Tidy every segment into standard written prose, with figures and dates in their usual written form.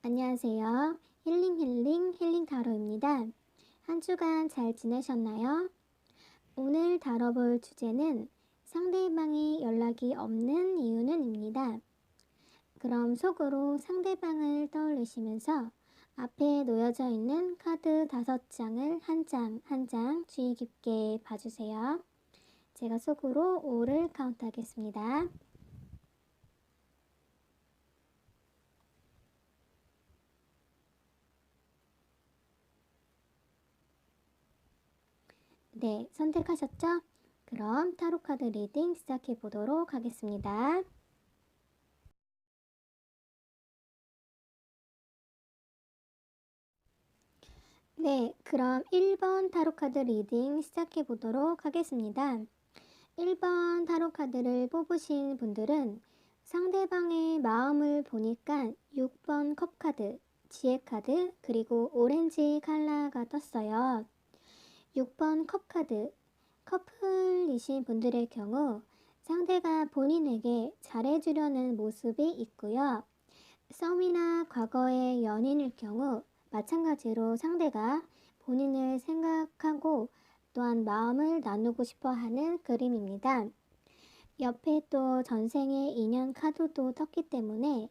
안녕하세요. 힐링 타로입니다. 한 주간 잘 지내셨나요? 오늘 다뤄볼 주제는 상대방이 연락이 없는 이유는입니다. 그럼 속으로 상대방을 떠올리시면서 앞에 놓여져 있는 카드 5장을 한 장 한 장 주의 깊게 봐주세요. 제가 속으로 5를 카운트하겠습니다. 네, 선택하셨죠? 그럼 타로 카드 리딩 시작해 보도록 하겠습니다. 네, 그럼 1번 타로 카드 리딩 시작해 보도록 하겠습니다. 1번 타로 카드를 뽑으신 분들은 상대방의 마음을 보니까 6번 컵 카드, 지혜 카드, 그리고 오렌지 컬러가 떴어요. 6번 컵 카드, 커플이신 분들의 경우 상대가 본인에게 잘해주려는 모습이 있고요. 썸이나 과거의 연인일 경우 마찬가지로 상대가 본인을 생각하고 또한 마음을 나누고 싶어 하는 그림입니다. 옆에 또 전생의 인연 카드도 떴기 때문에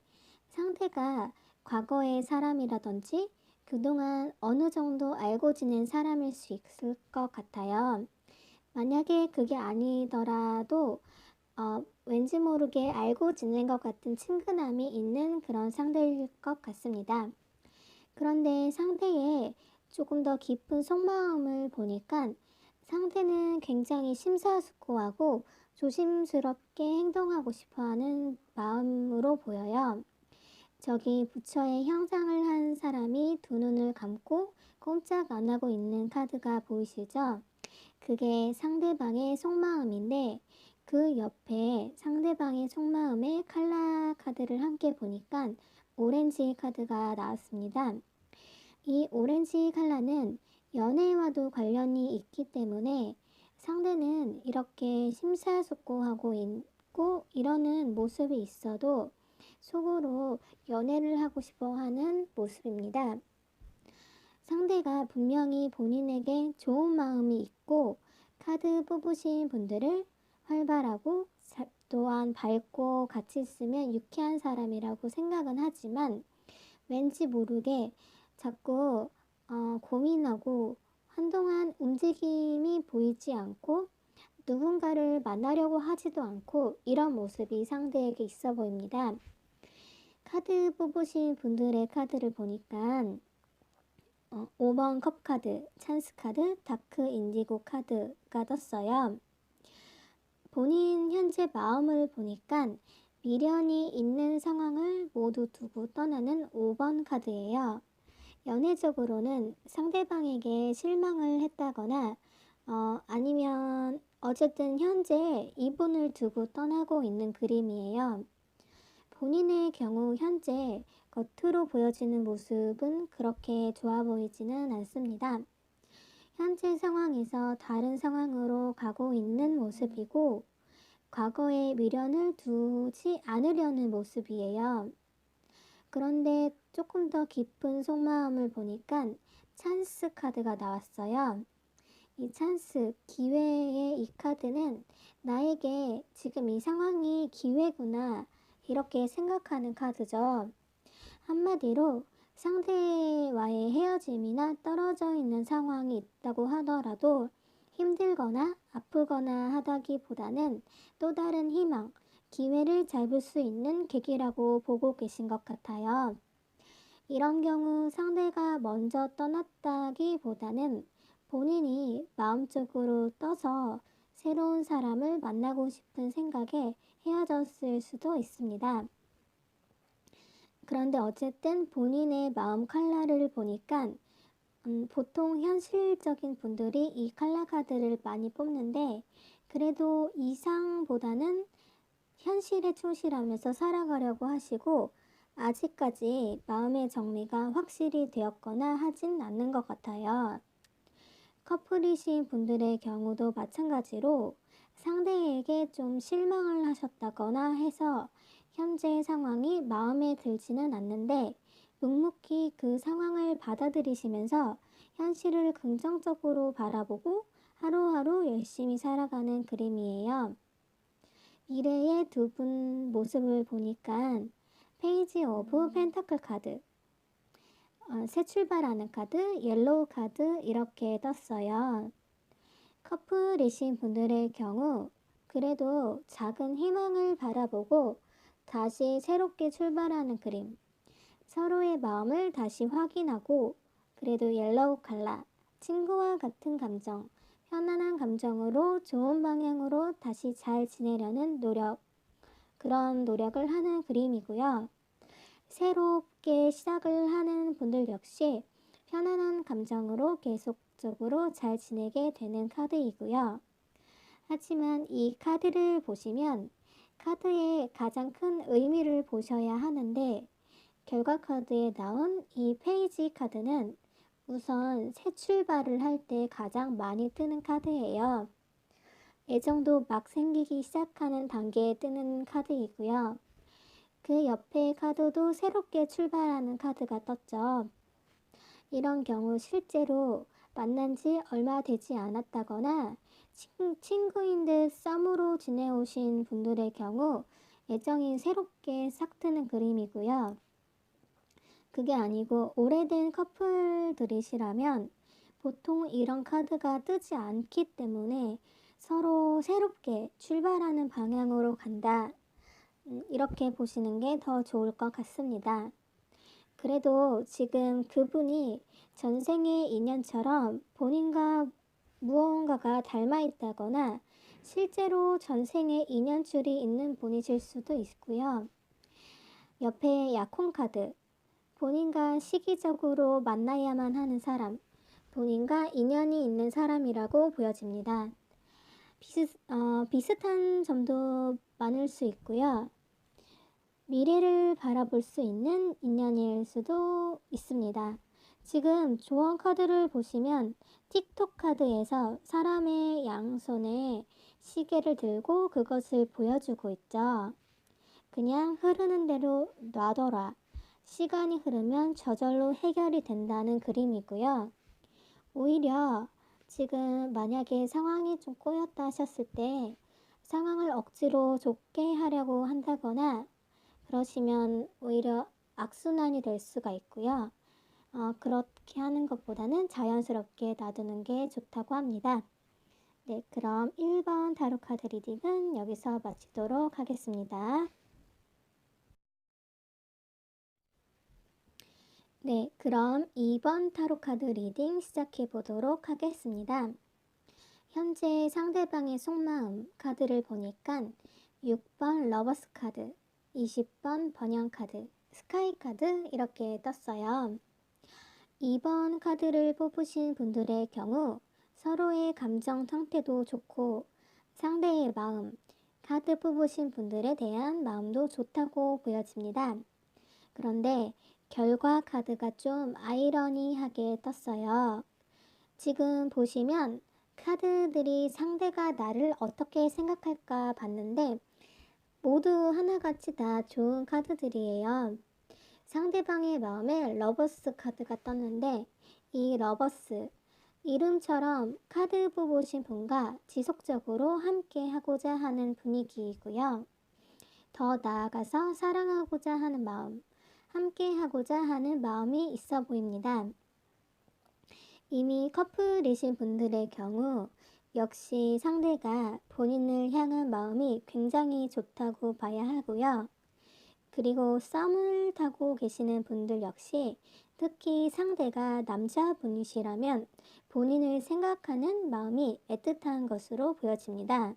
상대가 과거의 사람이라든지 그동안 어느 정도 알고 지낸 사람일 수 있을 것 같아요. 만약에 그게 아니더라도 왠지 모르게 알고 지낸 것 같은 친근함이 있는 그런 상대일 것 같습니다. 그런데 상대의 조금 더 깊은 속마음을 보니까 상대는 굉장히 심사숙고하고 조심스럽게 행동하고 싶어하는 마음으로 보여요. 저기 부처의 형상을 한 사람이 두 눈을 감고 꼼짝 안 하고 있는 카드가 보이시죠? 그게 상대방의 속마음인데 그 옆에 상대방의 속마음의 칼라 카드를 함께 보니까 오렌지 카드가 나왔습니다. 이 오렌지 컬러는 연애와도 관련이 있기 때문에 상대는 이렇게 심사숙고하고 있고 이러는 모습이 있어도 속으로 연애를 하고 싶어 하는 모습입니다. 상대가 분명히 본인에게 좋은 마음이 있고 카드 뽑으신 분들을 활발하고 또한 밝고 같이 있으면 유쾌한 사람이라고 생각은 하지만 왠지 모르게 자꾸 고민하고 한동안 움직임이 보이지 않고 누군가를 만나려고 하지도 않고 이런 모습이 상대에게 있어 보입니다. 카드 뽑으신 분들의 카드를 보니까 5번 컵 카드, 찬스 카드, 다크 인디고 카드가 떴어요. 본인 현재 마음을 보니까 미련이 있는 상황을 모두 두고 떠나는 5번 카드예요. 연애적으로는 상대방에게 실망을 했다거나 아니면 어쨌든 현재 이분을 두고 떠나고 있는 그림이에요. 본인의 경우 현재 겉으로 보여지는 모습은 그렇게 좋아 보이지는 않습니다. 현재 상황에서 다른 상황으로 가고 있는 모습이고 과거에 미련을 두지 않으려는 모습이에요. 그런데 조금 더 깊은 속마음을 보니까 찬스 카드가 나왔어요. 이 찬스, 기회의 이 카드는 나에게 지금 이 상황이 기회구나 이렇게 생각하는 카드죠. 한마디로 상대와의 헤어짐이나 떨어져 있는 상황이 있다고 하더라도 힘들거나 아프거나 하다기보다는 또 다른 희망, 기회를 잡을 수 있는 계기라고 보고 계신 것 같아요. 이런 경우 상대가 먼저 떠났다기보다는 본인이 마음적으로 떠서 새로운 사람을 만나고 싶은 생각에 헤어졌을 수도 있습니다. 그런데 어쨌든 본인의 마음 컬러를 보니까 보통 현실적인 분들이 이 컬러 카드를 많이 뽑는데 그래도 이상보다는 현실에 충실하면서 살아가려고 하시고 아직까지 마음의 정리가 확실히 되었거나 하진 않는 것 같아요. 커플이신 분들의 경우도 마찬가지로 상대에게 좀 실망을 하셨다거나 해서 현재 상황이 마음에 들지는 않는데 묵묵히 그 상황을 받아들이시면서 현실을 긍정적으로 바라보고 하루하루 열심히 살아가는 그림이에요. 미래의 두 분 모습을 보니까 페이지 오브 펜타클 카드, 새 출발하는 카드, 옐로우 카드 이렇게 떴어요. 커플이신 분들의 경우 그래도 작은 희망을 바라보고 다시 새롭게 출발하는 그림, 서로의 마음을 다시 확인하고 그래도 옐로우 칼라, 친구와 같은 감정, 편안한 감정으로 좋은 방향으로 다시 잘 지내려는 노력, 그런 노력을 하는 그림이고요. 새롭게 시작을 하는 분들 역시 편안한 감정으로 계속적으로 잘 지내게 되는 카드이고요. 하지만 이 카드를 보시면 카드의 가장 큰 의미를 보셔야 하는데 결과 카드에 나온 이 페이지 카드는 우선 새 출발을 할 때 가장 많이 뜨는 카드예요. 애정도 막 생기기 시작하는 단계에 뜨는 카드이고요. 그 옆에 카드도 새롭게 출발하는 카드가 떴죠. 이런 경우 실제로 만난 지 얼마 되지 않았다거나 친구인 듯 썸으로 지내오신 분들의 경우 애정이 새롭게 싹 트는 그림이고요. 그게 아니고 오래된 커플들이시라면 보통 이런 카드가 뜨지 않기 때문에 서로 새롭게 출발하는 방향으로 간다. 이렇게 보시는 게 더 좋을 것 같습니다. 그래도 지금 그분이 전생의 인연처럼 본인과 무언가가 닮아 있다거나 실제로 전생의 인연줄이 있는 분이실 수도 있고요. 옆에 약혼 카드, 본인과 시기적으로 만나야만 하는 사람, 본인과 인연이 있는 사람이라고 보여집니다. 비슷한 점도 많을 수 있고요. 미래를 바라볼 수 있는 인연일 수도 있습니다. 지금 조언 카드를 보시면 틱톡 카드에서 사람의 양손에 시계를 들고 그것을 보여주고 있죠. 그냥 흐르는 대로 놔둬라. 시간이 흐르면 저절로 해결이 된다는 그림이고요. 오히려 지금 만약에 상황이 좀 꼬였다 하셨을 때 상황을 억지로 좋게 하려고 한다거나 그러시면 오히려 악순환이 될 수가 있고요. 그렇게 하는 것보다는 자연스럽게 놔두는 게 좋다고 합니다. 네, 그럼 1번 타로 카드 리딩은 여기서 마치도록 하겠습니다. 네, 그럼 2번 타로 카드 리딩 시작해 보도록 하겠습니다. 현재 상대방의 속마음 카드를 보니까 6번 러버스 카드, 20번 번영 카드, 스카이 카드 이렇게 떴어요. 2번 카드를 뽑으신 분들의 경우 서로의 감정 상태도 좋고 상대의 마음, 카드 뽑으신 분들에 대한 마음도 좋다고 보여집니다. 그런데 결과 카드가 좀 아이러니하게 떴어요. 지금 보시면 카드들이 상대가 나를 어떻게 생각할까 봤는데 모두 하나같이 다 좋은 카드들이에요. 상대방의 마음에 러버스 카드가 떴는데 이 러버스, 이름처럼 카드 뽑으신 분과 지속적으로 함께 하고자 하는 분위기이고요. 더 나아가서 사랑하고자 하는 마음, 함께 하고자 하는 마음이 있어 보입니다. 이미 커플이신 분들의 경우 역시 상대가 본인을 향한 마음이 굉장히 좋다고 봐야 하고요. 그리고 썸을 타고 계시는 분들 역시 특히 상대가 남자분이시라면 본인을 생각하는 마음이 애틋한 것으로 보여집니다.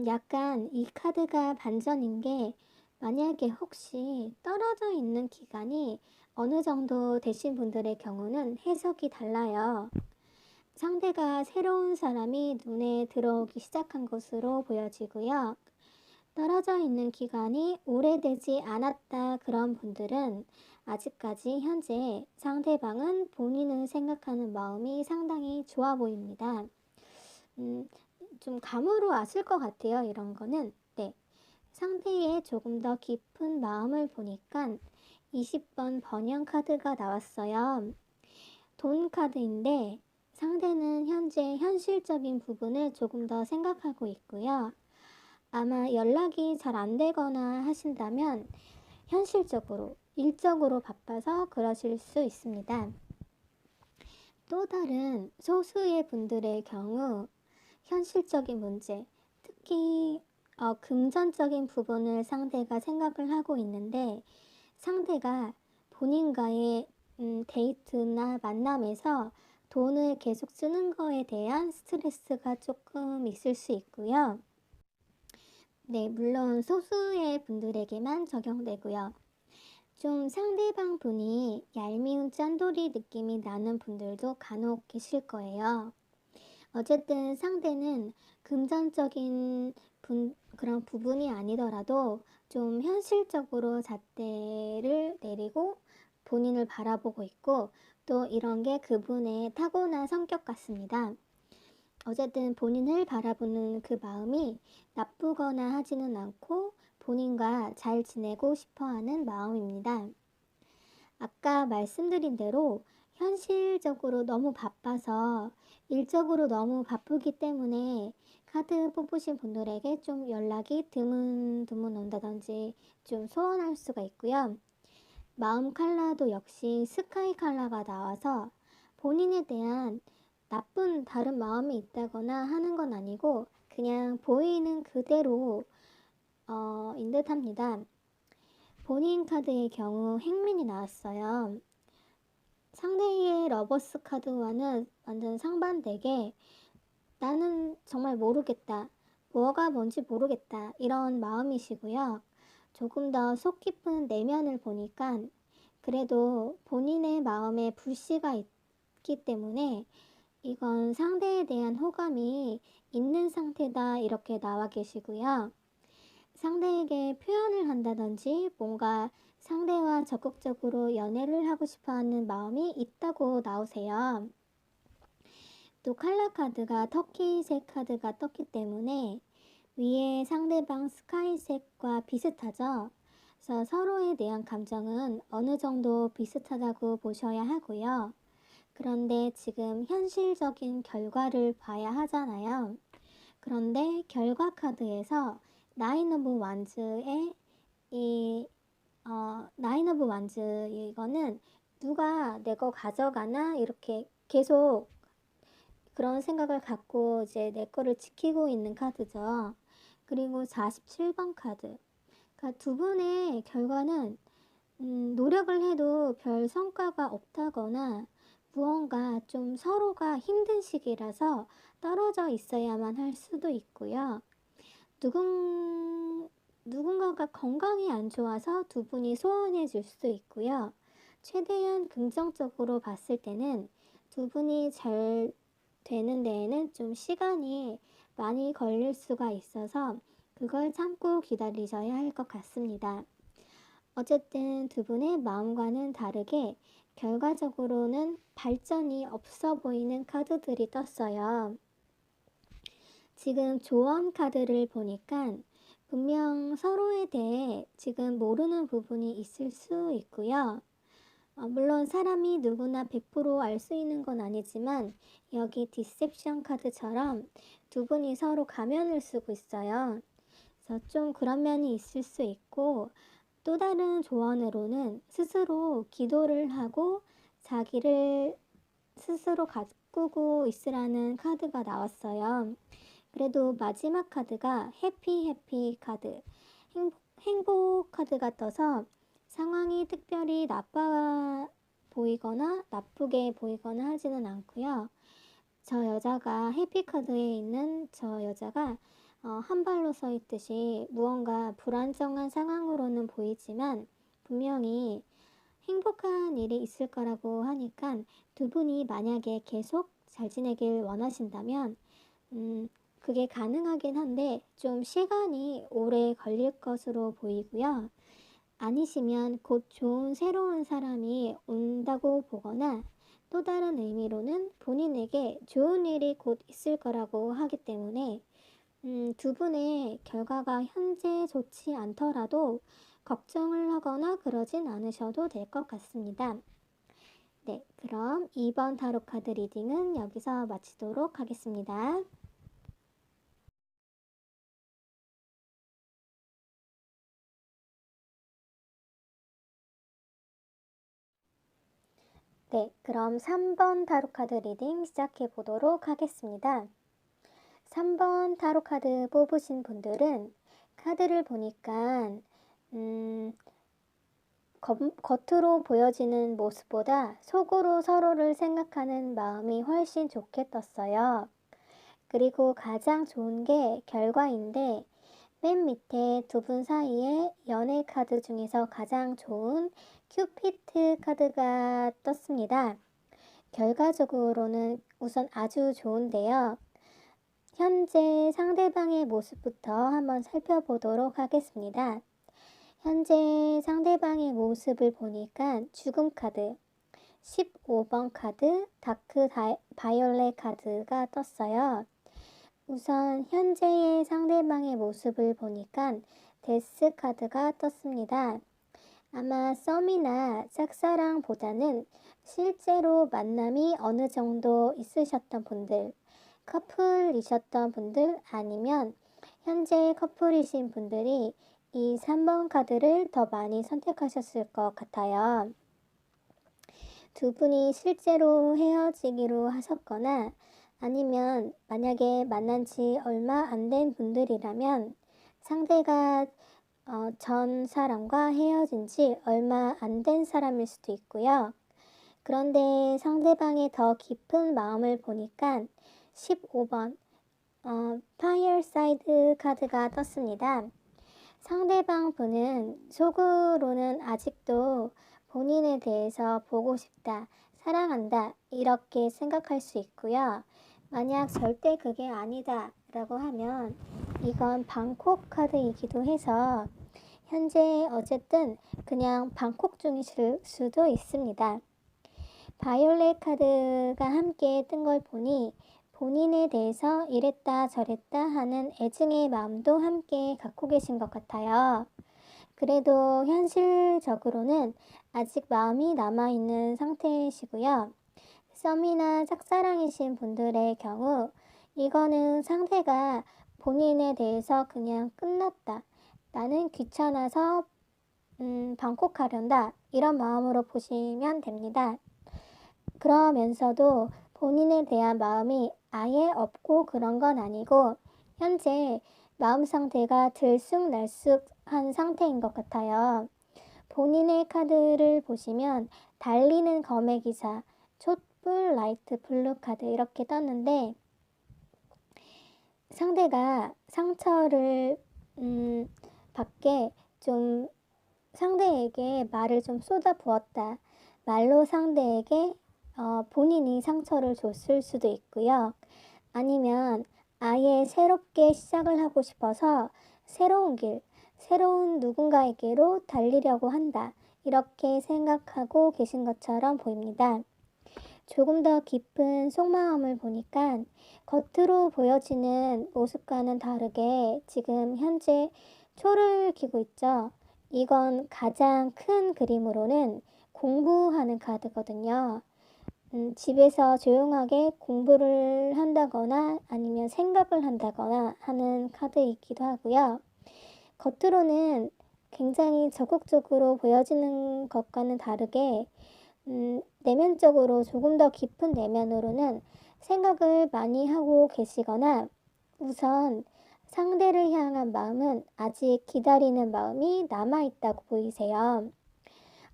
약간 이 카드가 반전인 게 만약에 혹시 떨어져 있는 기간이 어느 정도 되신 분들의 경우는 해석이 달라요. 상대가 새로운 사람이 눈에 들어오기 시작한 것으로 보여지고요. 떨어져 있는 기간이 오래되지 않았다 그런 분들은 아직까지 현재 상대방은 본인을 생각하는 마음이 상당히 좋아 보입니다. 좀 감으로 아실 것 같아요. 이런 거는. 네. 상대의 조금 더 깊은 마음을 보니까 20번 번영 카드가 나왔어요. 돈 카드인데 상대는 현재 현실적인 부분을 조금 더 생각하고 있고요. 아마 연락이 잘 안 되거나 하신다면 현실적으로, 일적으로 바빠서 그러실 수 있습니다. 또 다른 소수의 분들의 경우 현실적인 문제, 특히 금전적인 부분을 상대가 생각을 하고 있는데 상대가 본인과의 데이트나 만남에서 돈을 계속 쓰는 거에 대한 스트레스가 조금 있을 수 있고요. 네, 물론 소수의 분들에게만 적용되고요. 좀 상대방 분이 얄미운 짠돌이 느낌이 나는 분들도 간혹 계실 거예요. 어쨌든 상대는 금전적인 그런 부분이 아니더라도 좀 현실적으로 잣대를 내리고 본인을 바라보고 있고 또 이런 게 그분의 타고난 성격 같습니다. 어쨌든 본인을 바라보는 그 마음이 나쁘거나 하지는 않고 본인과 잘 지내고 싶어 하는 마음입니다. 아까 말씀드린 대로 현실적으로 너무 바빠서 일적으로 너무 바쁘기 때문에 카드 뽑으신 분들에게 좀 연락이 드문드문 온다든지 좀 소원할 수가 있고요. 마음 컬러도 역시 스카이 컬러가 나와서 본인에 대한 나쁜 다른 마음이 있다거나 하는 건 아니고 그냥 보이는 그대로 인 듯합니다. 본인 카드의 경우 행맨이 나왔어요. 상대의 러버스 카드와는 완전 상반되게 나는 정말 모르겠다. 뭐가 뭔지 모르겠다. 이런 마음이시고요. 조금 더 속 깊은 내면을 보니까 그래도 본인의 마음에 불씨가 있기 때문에 이건 상대에 대한 호감이 있는 상태다 이렇게 나와 계시고요. 상대에게 표현을 한다든지 뭔가 상대와 적극적으로 연애를 하고 싶어하는 마음이 있다고 나오세요. 또 칼라 카드가 터키색 카드가 떴기 때문에 위에 상대방 스카이색과 비슷하죠. 그래서 서로에 대한 감정은 어느 정도 비슷하다고 보셔야 하고요. 그런데 지금 현실적인 결과를 봐야 하잖아요. 그런데 결과 카드에서 나인 오브 완즈의 나인 오브 완즈 이거는 누가 내 거 가져가나 이렇게 계속 그런 생각을 갖고 이제 내 거를 지키고 있는 카드죠. 그리고 47번 카드. 그러니까 두 분의 결과는 노력을 해도 별 성과가 없다거나 무언가 좀 서로가 힘든 시기라서 떨어져 있어야만 할 수도 있고요. 누군가가 건강이 안 좋아서 두 분이 소원해 줄 수도 있고요. 최대한 긍정적으로 봤을 때는 두 분이 잘 되는 데에는 좀 시간이 많이 걸릴 수가 있어서 그걸 참고 기다리셔야 할 것 같습니다. 어쨌든 두 분의 마음과는 다르게 결과적으로는 발전이 없어 보이는 카드들이 떴어요. 지금 조언 카드를 보니까 분명 서로에 대해 지금 모르는 부분이 있을 수 있고요. 물론 사람이 누구나 100% 알 수 있는 건 아니지만 여기 디셉션 카드처럼 두 분이 서로 가면을 쓰고 있어요. 그래서 좀 그런 면이 있을 수 있고 또 다른 조언으로는 스스로 기도를 하고 자기를 스스로 가꾸고 있으라는 카드가 나왔어요. 그래도 마지막 카드가 해피 카드, 행복 카드가 떠서 상황이 특별히 나빠 보이거나 나쁘게 보이거나 하지는 않고요. 저 여자가 해피 카드에 있는 저 여자가 한 발로 서 있듯이 무언가 불안정한 상황으로는 보이지만 분명히 행복한 일이 있을 거라고 하니까 두 분이 만약에 계속 잘 지내길 원하신다면 그게 가능하긴 한데 좀 시간이 오래 걸릴 것으로 보이고요. 아니시면 곧 좋은 새로운 사람이 온다고 보거나 또 다른 의미로는 본인에게 좋은 일이 곧 있을 거라고 하기 때문에 두 분의 결과가 현재 좋지 않더라도 걱정을 하거나 그러진 않으셔도 될 것 같습니다. 네, 그럼 2번 타로 카드 리딩은 여기서 마치도록 하겠습니다. 네, 그럼 3번 타로 카드 리딩 시작해 보도록 하겠습니다. 3번 타로 카드 뽑으신 분들은 카드를 보니까 겉으로 보여지는 모습보다 속으로 서로를 생각하는 마음이 훨씬 좋게 떴어요. 그리고 가장 좋은 게 결과인데 맨 밑에 두 분 사이에 연애 카드 중에서 가장 좋은 큐피트 카드가 떴습니다. 결과적으로는 우선 아주 좋은데요. 현재 상대방의 모습부터 한번 살펴보도록 하겠습니다. 현재 상대방의 모습을 보니까 죽음 카드, 15번 카드, 다크 바이올렛 카드가 떴어요. 우선 현재의 상대방의 모습을 보니까 데스 카드가 떴습니다. 아마 썸이나 짝사랑보다는 실제로 만남이 어느 정도 있으셨던 분들, 커플이셨던 분들 아니면 현재 커플이신 분들이 이 3번 카드를 더 많이 선택하셨을 것 같아요. 두 분이 실제로 헤어지기로 하셨거나 아니면 만약에 만난 지 얼마 안 된 분들이라면 상대가 전 사람과 헤어진 지 얼마 안 된 사람일 수도 있고요. 그런데 상대방의 더 깊은 마음을 보니까 15번 파이어사이드 카드가 떴습니다. 상대방 분은 속으로는 아직도 본인에 대해서 보고 싶다, 사랑한다 이렇게 생각할 수 있고요. 만약 절대 그게 아니다 라고 하면 이건 방콕 카드이기도 해서 현재 어쨌든 그냥 방콕 중이실 수도 있습니다. 바이올렛 카드가 함께 뜬 걸 보니 본인에 대해서 이랬다 저랬다 하는 애증의 마음도 함께 갖고 계신 것 같아요. 그래도 현실적으로는 아직 마음이 남아있는 상태이시고요. 썸이나 짝사랑이신 분들의 경우 이거는 상대가 본인에 대해서 그냥 끝났다. 나는 귀찮아서 방콕하련다. 이런 마음으로 보시면 됩니다. 그러면서도 본인에 대한 마음이 아예 없고 그런 건 아니고 현재 마음 상태가 들쑥날쑥한 상태인 것 같아요. 본인의 카드를 보시면 달리는 검의 기사, 촛불 라이트 블루 카드 이렇게 떴는데 상대가 상처를 받게 좀 상대에게 말을 좀 쏟아부었다. 말로 상대에게 본인이 상처를 줬을 수도 있고요. 아니면 아예 새롭게 시작을 하고 싶어서 새로운 길, 새로운 누군가에게로 달리려고 한다. 이렇게 생각하고 계신 것처럼 보입니다. 조금 더 깊은 속마음을 보니까 겉으로 보여지는 모습과는 다르게 지금 현재 초를 키고 있죠. 이건 가장 큰 그림으로는 공부하는 카드거든요. 집에서 조용하게 공부를 한다거나 아니면 생각을 한다거나 하는 카드이기도 하고요. 겉으로는 굉장히 적극적으로 보여지는 것과는 다르게 내면적으로 조금 더 깊은 내면으로는 생각을 많이 하고 계시거나 우선 상대를 향한 마음은 아직 기다리는 마음이 남아있다고 보이세요.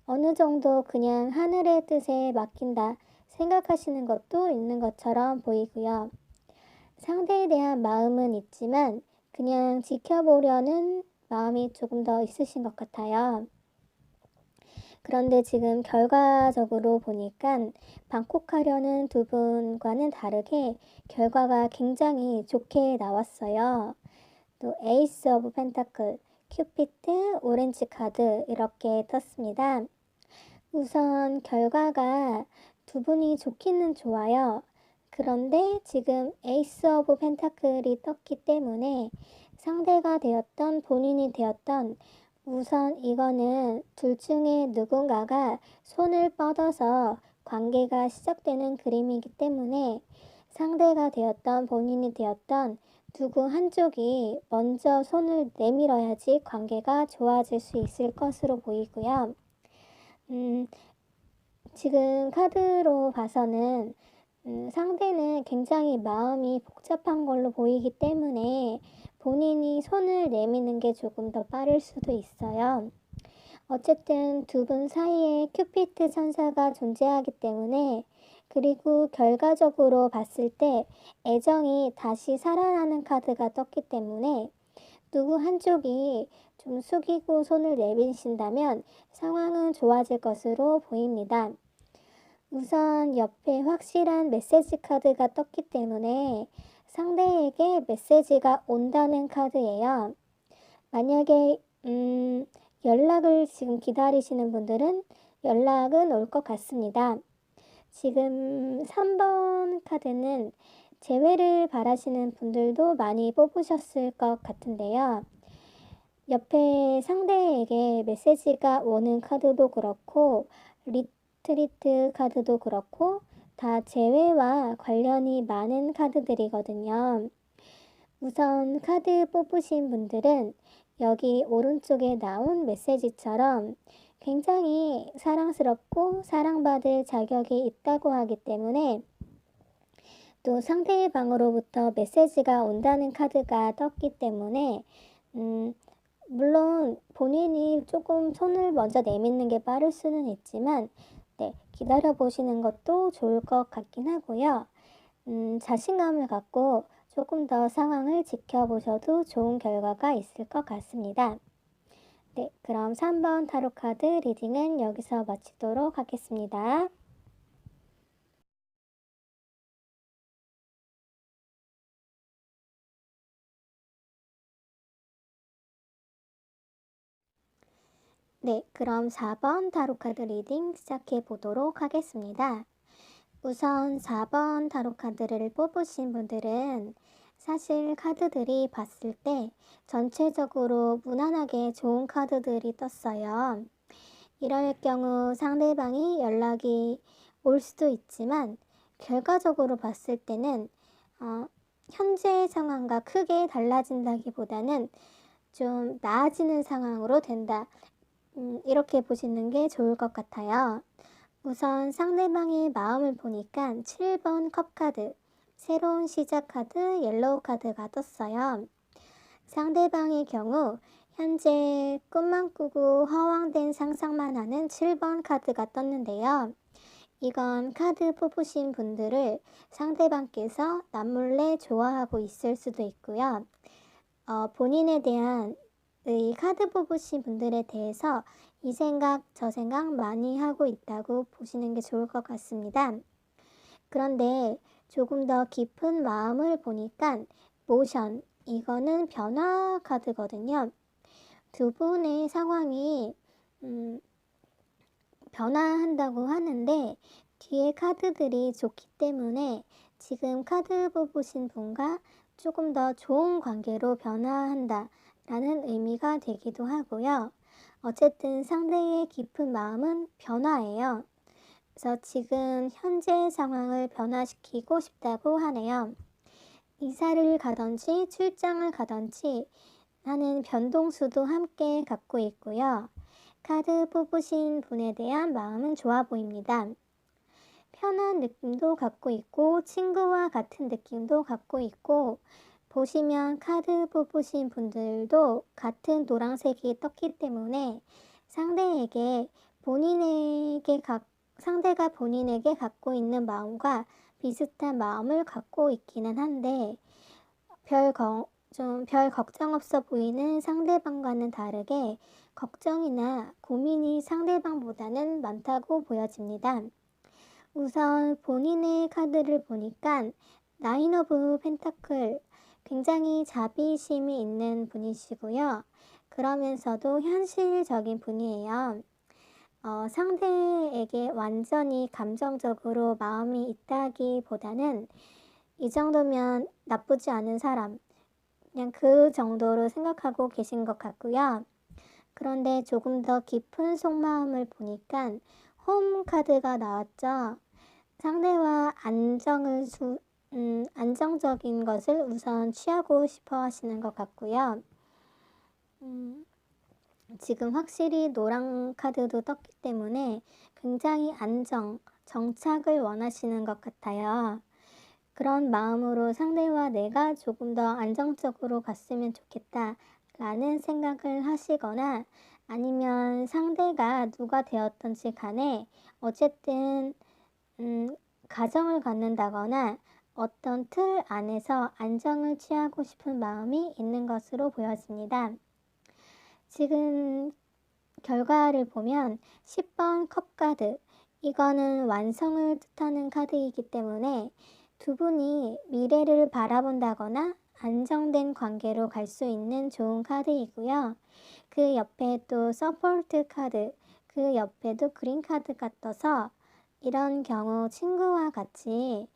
어느 정도 그냥 하늘의 뜻에 맡긴다 생각하시는 것도 있는 것처럼 보이고요. 상대에 대한 마음은 있지만 그냥 지켜보려는 마음이 조금 더 있으신 것 같아요. 그런데 지금 결과적으로 보니까 방콕하려는 두 분과는 다르게 결과가 굉장히 좋게 나왔어요. 또 에이스 오브 펜타클, 큐피트, 오렌지 카드 이렇게 떴습니다. 우선 결과가 두 분이 좋기는 좋아요. 그런데 지금 에이스 오브 펜타클이 떴기 때문에 상대가 되었던 본인이 되었던 우선 이거는 둘 중에 누군가가 손을 뻗어서 관계가 시작되는 그림이기 때문에 상대가 되었던 본인이 되었던 누구 한쪽이 먼저 손을 내밀어야지 관계가 좋아질 수 있을 것으로 보이고요. 지금 카드로 봐서는 상대는 굉장히 마음이 복잡한 걸로 보이기 때문에 본인이 손을 내미는 게 조금 더 빠를 수도 있어요. 어쨌든 두 분 사이에 큐피트 천사가 존재하기 때문에 그리고 결과적으로 봤을 때 애정이 다시 살아나는 카드가 떴기 때문에 누구 한쪽이 좀 숙이고 손을 내미신다면 상황은 좋아질 것으로 보입니다. 우선 옆에 확실한 메시지 카드가 떴기 때문에 상대에게 메시지가 온다는 카드예요. 만약에 연락을 지금 기다리시는 분들은 연락은 올 것 같습니다. 지금 3번 카드는 재회를 바라시는 분들도 많이 뽑으셨을 것 같은데요. 옆에 상대에게 메시지가 오는 카드도 그렇고 리트리트 카드도 그렇고 다 재회와 관련이 많은 카드들이거든요. 우선 카드 뽑으신 분들은 여기 오른쪽에 나온 메시지처럼 굉장히 사랑스럽고 사랑받을 자격이 있다고 하기 때문에 또 상대방으로부터 메시지가 온다는 카드가 떴기 때문에 물론 본인이 조금 손을 먼저 내미는 게 빠를 수는 있지만 기다려 보시는 것도 좋을 것 같긴 하고요. 자신감을 갖고 조금 더 상황을 지켜보셔도 좋은 결과가 있을 것 같습니다. 그럼 3번 타로 카드 리딩은 여기서 마치도록 하겠습니다. 그럼 4번 타로 카드 리딩 시작해 보도록 하겠습니다. 우선 4번 타로 카드를 뽑으신 분들은 사실 카드들이 봤을 때 전체적으로 무난하게 좋은 카드들이 떴어요. 이럴 경우 상대방이 연락이 올 수도 있지만 결과적으로 봤을 때는 현재 상황과 크게 달라진다기보다는 좀 나아지는 상황으로 된다. 이렇게 보시는 게 좋을 것 같아요. 우선 상대방의 마음을 보니까 7번 컵카드, 새로운 시작 카드, 옐로우 카드가 떴어요. 상대방의 경우 현재 꿈만 꾸고 허황된 상상만 하는 7번 카드가 떴는데요. 이건 카드 뽑으신 분들을 상대방께서 남몰래 좋아하고 있을 수도 있고요. 본인에 대한 이 카드 뽑으신 분들에 대해서 이 생각 저 생각 많이 하고 있다고 보시는 게 좋을 것 같습니다. 그런데 조금 더 깊은 마음을 보니까 모션, 이거는 변화 카드거든요. 두 분의 상황이 변화한다고 하는데 뒤에 카드들이 좋기 때문에 지금 카드 뽑으신 분과 조금 더 좋은 관계로 변화한다 라는 의미가 되기도 하고요. 어쨌든 상대의 깊은 마음은 변화예요. 그래서 지금 현재 상황을 변화시키고 싶다고 하네요. 이사를 가든지 출장을 가든지 하는 변동수도 함께 갖고 있고요. 카드 뽑으신 분에 대한 마음은 좋아 보입니다. 편한 느낌도 갖고 있고 친구와 같은 느낌도 갖고 있고 보시면 카드 뽑으신 분들도 같은 노란색이 떴기 때문에 상대가 본인에게 갖고 있는 마음과 비슷한 마음을 갖고 있기는 한데 별 걱정 없어 보이는 상대방과는 다르게 걱정이나 고민이 상대방보다는 많다고 보여집니다. 우선 본인의 카드를 보니까 나인 오브 펜타클, 굉장히 자비심이 있는 분이시고요. 그러면서도 현실적인 분이에요. 상대에게 완전히 감정적으로 마음이 있다기보다는 이 정도면 나쁘지 않은 사람, 그냥 그 정도로 생각하고 계신 것 같고요. 그런데 조금 더 깊은 속마음을 보니까 홈 카드가 나왔죠. 상대와 안정적인 것을 우선 취하고 싶어 하시는 것 같고요. 음, 지금 확실히 노란 카드도 떴기 때문에 굉장히 정착을 원하시는 것 같아요. 그런 마음으로 상대와 내가 조금 더 안정적으로 갔으면 좋겠다 라는 생각을 하시거나 아니면 상대가 누가 되었던지 간에 어쨌든 가정을 갖는다거나 어떤 틀 안에서 안정을 취하고 싶은 마음이 있는 것으로 보여집니다. 지금 결과를 보면 10번 컵 카드, 이거는 완성을 뜻하는 카드이기 때문에 두 분이 미래를 바라본다거나 안정된 관계로 갈 수 있는 좋은 카드이고요. 그 옆에 또 서포트 카드, 그 옆에도 그린 카드가 떠서 이런 경우 친구와 같이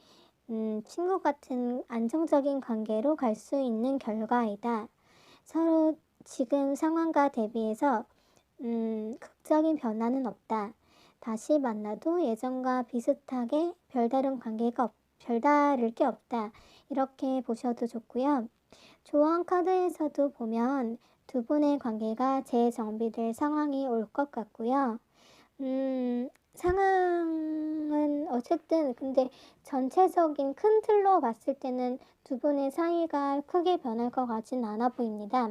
친구 같은 안정적인 관계로 갈 수 있는 결과이다. 서로 지금 상황과 대비해서 극적인 변화는 없다. 다시 만나도 예전과 비슷하게 별다를 게 없다. 이렇게 보셔도 좋고요. 조언 카드에서도 보면 두 분의 관계가 재정비될 상황이 올 것 같고요. 상황은 어쨌든 근데 전체적인 큰 틀로 봤을 때는 두 분의 사이가 크게 변할 것 같진 않아 보입니다.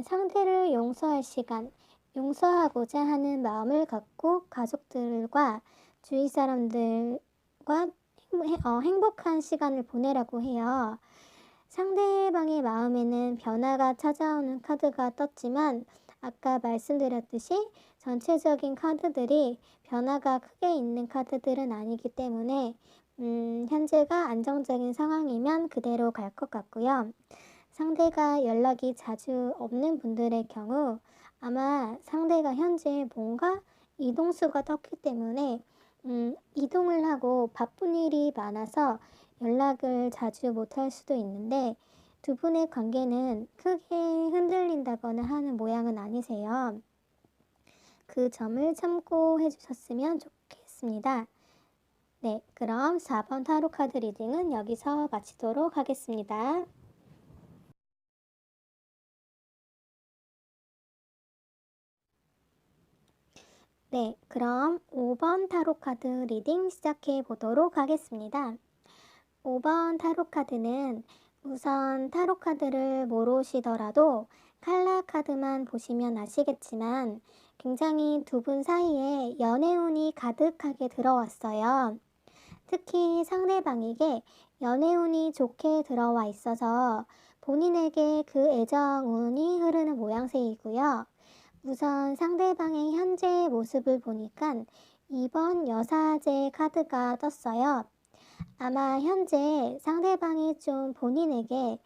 상대를 용서할 시간, 용서하고자 하는 마음을 갖고 가족들과 주위 사람들과 행복한 시간을 보내라고 해요. 상대방의 마음에는 변화가 찾아오는 카드가 떴지만 아까 말씀드렸듯이 전체적인 카드들이 변화가 크게 있는 카드들은 아니기 때문에 현재가 안정적인 상황이면 그대로 갈 것 같고요. 상대가 연락이 자주 없는 분들의 경우 아마 상대가 현재 뭔가 이동수가 떴기 때문에 이동을 하고 바쁜 일이 많아서 연락을 자주 못할 수도 있는데 두 분의 관계는 크게 흔들린다거나 하는 모양은 아니세요. 그 점을 참고해 주셨으면 좋겠습니다. 네, 그럼 4번 타로 카드 리딩은 여기서 마치도록 하겠습니다. 네, 그럼 5번 타로 카드 리딩 시작해 보도록 하겠습니다. 5번 타로 카드는 우선 타로 카드를 모르시더라도 칼라 카드만 보시면 아시겠지만 굉장히 두 분 사이에 연애운이 가득하게 들어왔어요. 특히 상대방에게 연애운이 좋게 들어와 있어서 본인에게 그 애정운이 흐르는 모양새이고요. 우선 상대방의 현재 모습을 보니까 2번 여사제 카드가 떴어요. 아마 현재 상대방이 좀 본인에게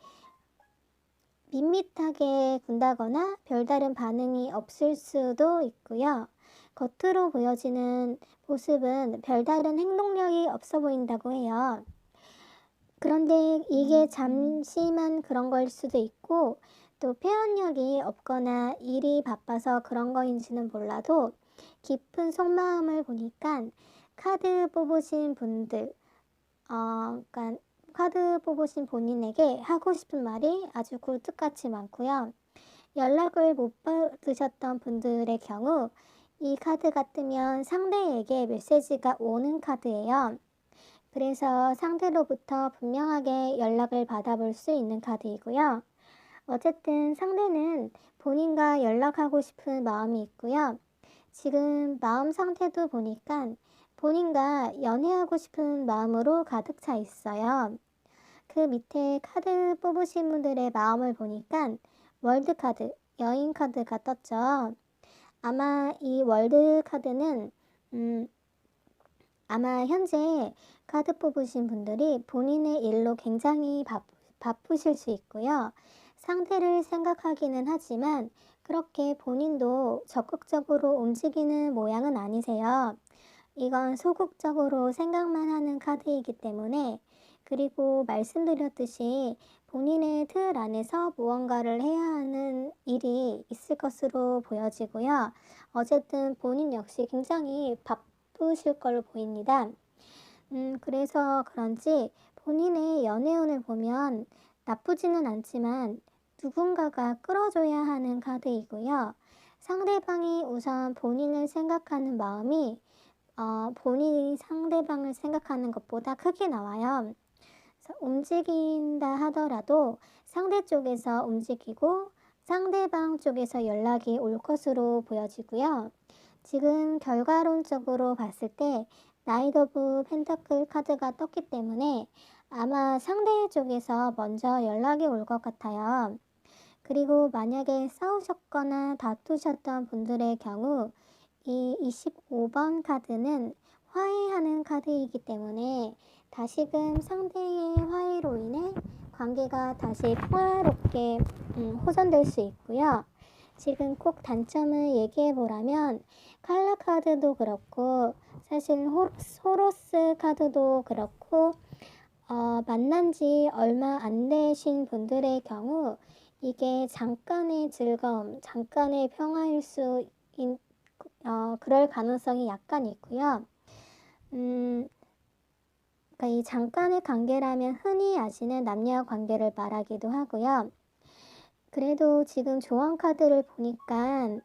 밋밋하게 군다거나 별다른 반응이 없을 수도 있고요. 겉으로 보여지는 모습은 별다른 행동력이 없어 보인다고 해요. 그런데 이게 잠시만 그런 걸 수도 있고 또 표현력이 없거나 일이 바빠서 그런 거인지는 몰라도 깊은 속마음을 보니까 카드 뽑으신 분들, 그러니까 카드 뽑으신 본인에게 하고 싶은 말이 아주 굴뚝같이 많고요. 연락을 못 받으셨던 분들의 경우 이 카드가 뜨면 상대에게 메시지가 오는 카드예요. 그래서 상대로부터 분명하게 연락을 받아볼 수 있는 카드이고요. 어쨌든 상대는 본인과 연락하고 싶은 마음이 있고요. 지금 마음 상태도 보니까 본인과 연애하고 싶은 마음으로 가득 차 있어요. 그 밑에 카드 뽑으신 분들의 마음을 보니까 월드 카드, 여인 카드가 떴죠. 아마 이 월드 카드는 아마 현재 카드 뽑으신 분들이 본인의 일로 굉장히 바쁘실 수 있고요. 상대를 생각하기는 하지만 그렇게 본인도 적극적으로 움직이는 모양은 아니세요. 이건 소극적으로 생각만 하는 카드이기 때문에, 그리고 말씀드렸듯이 본인의 틀 안에서 무언가를 해야 하는 일이 있을 것으로 보여지고요. 어쨌든 본인 역시 굉장히 바쁘실 걸로 보입니다. 그래서 그런지 본인의 연애운을 보면 나쁘지는 않지만 누군가가 끌어줘야 하는 카드이고요. 상대방이 우선 본인을 생각하는 마음이 본인이 상대방을 생각하는 것보다 크게 나와요. 그래서 움직인다 하더라도 상대 쪽에서 움직이고 상대방 쪽에서 연락이 올 것으로 보여지고요. 지금 결과론적으로 봤을 때 나이트 오브 펜타클 카드가 떴기 때문에 아마 상대 쪽에서 먼저 연락이 올 것 같아요. 그리고 만약에 싸우셨거나 다투셨던 분들의 경우 이 25번 카드는 화해하는 카드이기 때문에 다시금 상대의 화해로 인해 관계가 다시 평화롭게 호전될 수 있고요. 지금 꼭 단점을 얘기해 보라면 칼라 카드도 그렇고 사실 호로스 카드도 그렇고 만난 지 얼마 안 되신 분들의 경우 이게 잠깐의 즐거움, 잠깐의 평화일 그럴 가능성이 약간 있고요. 그러니까 이 잠깐의 관계라면 흔히 아시는 남녀 관계를 말하기도 하고요. 그래도 지금 조언 카드를 보니까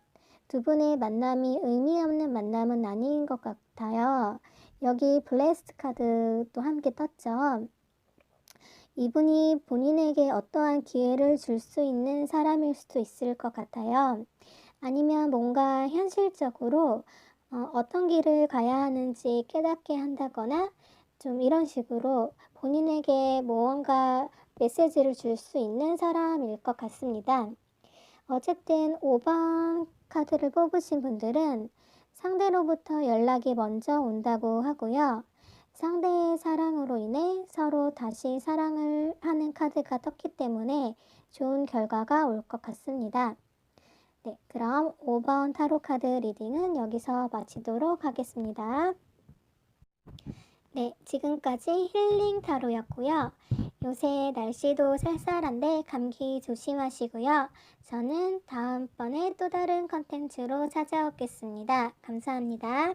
두 분의 만남이 의미 없는 만남은 아닌 것 같아요. 여기 블레스트 카드도 함께 떴죠. 이분이 본인에게 어떠한 기회를 줄 수 있는 사람일 수도 있을 것 같아요. 아니면 뭔가 현실적으로 어떤 길을 가야 하는지 깨닫게 한다거나 좀 이런 식으로 본인에게 무언가 메시지를 줄 수 있는 사람일 것 같습니다. 어쨌든 5번 카드를 뽑으신 분들은 상대로부터 연락이 먼저 온다고 하고요. 상대의 사랑으로 인해 서로 다시 사랑을 하는 카드가 떴기 때문에 좋은 결과가 올 것 같습니다. 네, 그럼 5번 타로 카드 리딩은 여기서 마치도록 하겠습니다. 네, 지금까지 힐링 타로였고요. 요새 날씨도 쌀쌀한데 감기 조심하시고요. 저는 다음번에 또 다른 컨텐츠로 찾아오겠습니다. 감사합니다.